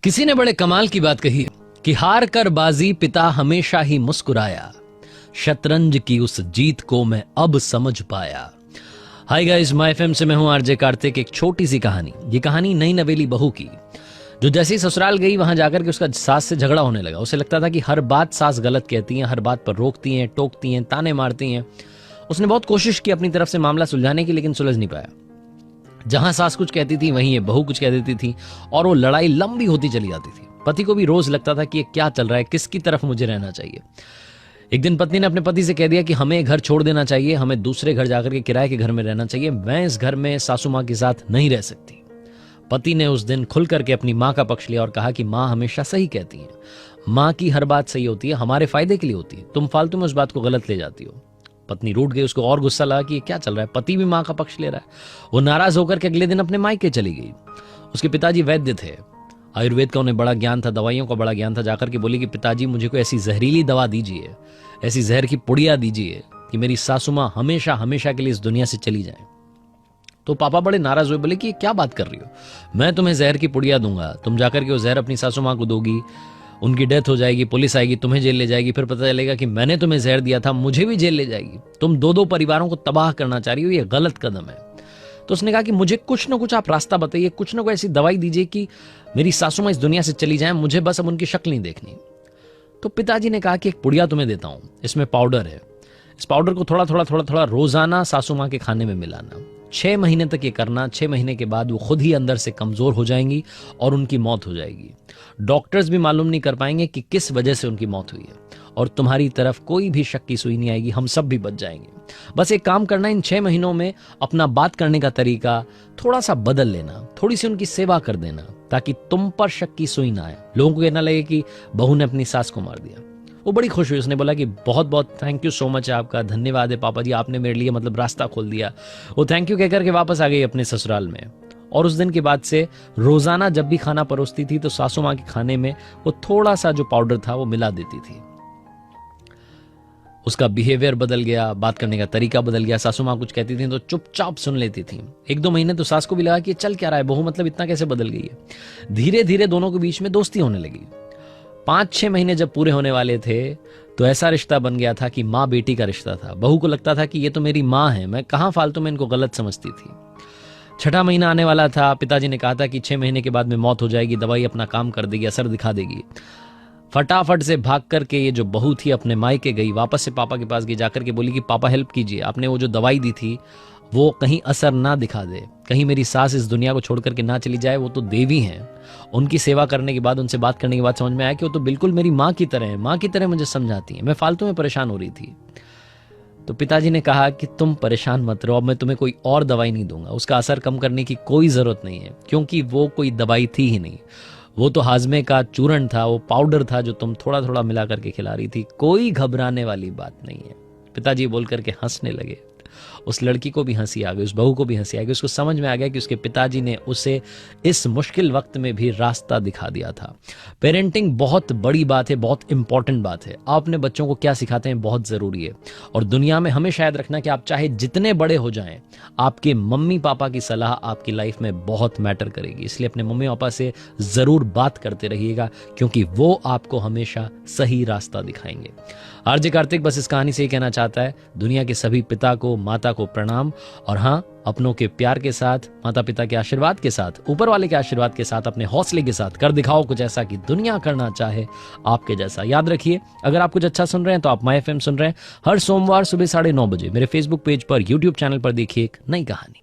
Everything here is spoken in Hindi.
किसी ने बड़े कमाल की बात कही कि हार कर बाजी पिता हमेशा ही मुस्कुराया, शतरंज की उस जीत को मैं अब समझ पाया। हाय गाइस, माय एफएम से मैं हूं आरजे कार्तिक। एक छोटी सी कहानी, ये कहानी नई नवेली बहू की, जो जैसे ही ससुराल गई वहां जाकर के उसका सास से झगड़ा होने लगा। उसे लगता था कि हर बात सास गलत कहती हैं, हर बात पर रोकती हैं, टोकती हैं, ताने मारती हैं। उसने बहुत कोशिश की अपनी तरफ से मामला सुलझाने की, लेकिन सुलझ नहीं पाया। जहां सास कुछ कहती थी वहीं ये बहू कुछ कह देती थी और वो लड़ाई लंबी होती चली जाती थी। पति को भी रोज लगता था कि ये क्या चल रहा है, किसकी तरफ मुझे रहना चाहिए। एक दिन पत्नी ने अपने पति से कह दिया कि हमें घर छोड़ देना चाहिए, हमें दूसरे घर जाकर के किराए के घर में रहना चाहिए, मैं इस घर में सासू माँ के साथ नहीं रह सकती। पति ने उस दिन खुल करके अपनी माँ का पक्ष लिया और कहा कि माँ हमेशा सही कहती है, माँ की हर बात सही होती है, हमारे फायदे के लिए होती है, तुम फालतू में उस बात को गलत ले जाती हो। पत्नी रूठ गई, उसको और गुस्सा लगा कि ये क्या चल रहा है, पति भी माँ का पक्ष ले रहा है। वो नाराज होकर के अगले दिन अपने मायके चली गई। उसके पिताजी वैद्य थे, आयुर्वेद का उन्हें बड़ा ज्ञान था, दवाइयों का बड़ा ज्ञान था। जाकर के बोली कि पिताजी मुझे कोई ऐसी जहरीली दवा दीजिए, ऐसी जहर की पुड़िया दीजिए कि मेरी सासू माँ हमेशा हमेशा के लिए इस दुनिया से चली जाए। तो पापा बड़े नाराज हुए, बोले कि ये क्या बात कर रही हो, मैं तुम्हें जहर की पुड़िया दूंगा, तुम जाकर के वो जहर अपनी सासू माँ को दोगी, उनकी डेथ हो जाएगी, पुलिस आएगी, तुम्हें जेल ले जाएगी, फिर पता चलेगा कि मैंने तुम्हें जहर दिया था, मुझे भी जेल ले जाएगी। तुम दो परिवारों को तबाह करना चाह रही हो, ये गलत कदम है। तो उसने कहा कि मुझे कुछ ना कुछ आप रास्ता बताइए, कुछ ना कुछ ऐसी दवाई दीजिए कि मेरी सासू माँ इस दुनिया से चली जाए, मुझे बस अब उनकी शक्ल नहीं देखनी। तो पिताजी ने कहा कि एक पुड़िया तुम्हें देता हूं, इसमें पाउडर है, इस पाउडर को थोड़ा थोड़ा रोजाना सासू माँ के खाने में मिलाना, 6 महीने तक ये करना। 6 महीने के बाद वो खुद ही अंदर से कमजोर हो जाएंगी और उनकी मौत हो जाएगी। डॉक्टर्स भी मालूम नहीं कर पाएंगे कि किस वजह से उनकी मौत हुई है और तुम्हारी तरफ कोई भी शक की सुई नहीं आएगी, हम सब भी बच जाएंगे। बस एक काम करना, इन 6 महीनों में अपना बात करने का तरीका थोड़ा सा बदल लेना, थोड़ी सी उनकी सेवा कर देना, ताकि तुम पर शक की सुई ना आए, लोगों को कहना लगे कि बहू ने अपनी सास को मार दिया। वो बड़ी खुश हुई, उसने बोला कि बहुत बहुत थैंक यू सो मच है आपका, धन्यवाद है पापा जी, आपने मेरे लिए मतलब रास्ता खोल दिया। वो थैंक यू कहकर के वापस आ गई अपने ससुराल में। और उस दिन के बाद से रोजाना जब भी खाना परोसती थी तो सासू माँ के खाने में वो थोड़ा सा जो पाउडर था वो मिला देती थी। उसका बिहेवियर बदल गया, बात करने का तरीका बदल गया। सासू माँ कुछ कहती थी तो चुपचाप सुन लेती थी। 1-2 महीने तो सास को भी लगा कि चल क्या रहा है, बहू मतलब इतना कैसे बदल गई है। धीरे धीरे दोनों के बीच में दोस्ती होने लगी। 5-6 महीने जब पूरे होने वाले थे तो ऐसा रिश्ता बन गया था कि माँ बेटी का रिश्ता था। बहू को लगता था कि ये तो मेरी माँ है, मैं कहाँ फालतू में इनको गलत समझती थी। 6ठा महीना आने वाला था, पिताजी ने कहा था कि 6 महीने के बाद में मौत हो जाएगी, दवाई अपना काम कर देगी, असर दिखा देगी। फटाफट से भाग करके ये जो बहू थी अपने मायके गई, वापस से पापा के पास गई, जाकर के बोली कि पापा हेल्प कीजिए, आपने वो जो दवाई दी थी वो कहीं असर ना दिखा दे, कहीं मेरी सास इस दुनिया को छोड़ करके ना चली जाए, वो तो देवी हैं। उनकी सेवा करने के बाद, उनसे बात करने के बाद समझ में आया कि वो तो बिल्कुल मेरी माँ की तरह है, माँ की तरह मुझे समझाती है, मैं फालतू में परेशान हो रही थी। तो पिताजी ने कहा कि तुम परेशान मत रहो, अब मैं तुम्हें कोई और दवाई नहीं दूंगा, उसका असर कम करने की कोई जरूरत नहीं है, क्योंकि वो कोई दवाई थी ही नहीं, वो तो हाजमे का चूर्ण था, वो पाउडर था जो तुम थोड़ा थोड़ा मिला करके खिला रही थी, कोई घबराने वाली बात नहीं है। पिताजी बोल करके हंसने लगे। उस लड़की को भी हंसी आ गई, उस बहू को भी हंसी आ गई। उसको समझ में आ गया कि उसके पिताजी ने उसे इस मुश्किल वक्त में भी रास्ता दिखा दिया था। पेरेंटिंग बहुत बड़ी बात है, बहुत इंपॉर्टेंट बात है। आप अपने बच्चों को क्या सिखाते हैं बहुत जरूरी है। और दुनिया में हमें शायद रखना कि आप चाहे जितने बड़े हो जाएं, आपके मम्मी पापा की सलाह आपकी लाइफ में बहुत मैटर करेगी। इसलिए अपने मम्मी पापा से जरूर बात करते रहिएगा, क्योंकि वो आपको हमेशा सही रास्ता दिखाएंगे। आरजे कार्तिक बस इस कहानी से ही कहना चाहता है, दुनिया के सभी पिता को, माता को प्रणाम। और हाँ, अपनों के प्यार के साथ, माता पिता के आशीर्वाद के साथ, ऊपर वाले के आशीर्वाद के साथ, अपने हौसले के साथ कर दिखाओ कुछ ऐसा कि दुनिया करना चाहे आपके जैसा। याद रखिए, अगर आप कुछ अच्छा सुन रहे हैं तो आप माय एफएम सुन रहे हैं। हर सोमवार सुबह 9:30 बजे मेरे फेसबुक पेज पर, यूट्यूब चैनल पर देखिए एक नई कहानी।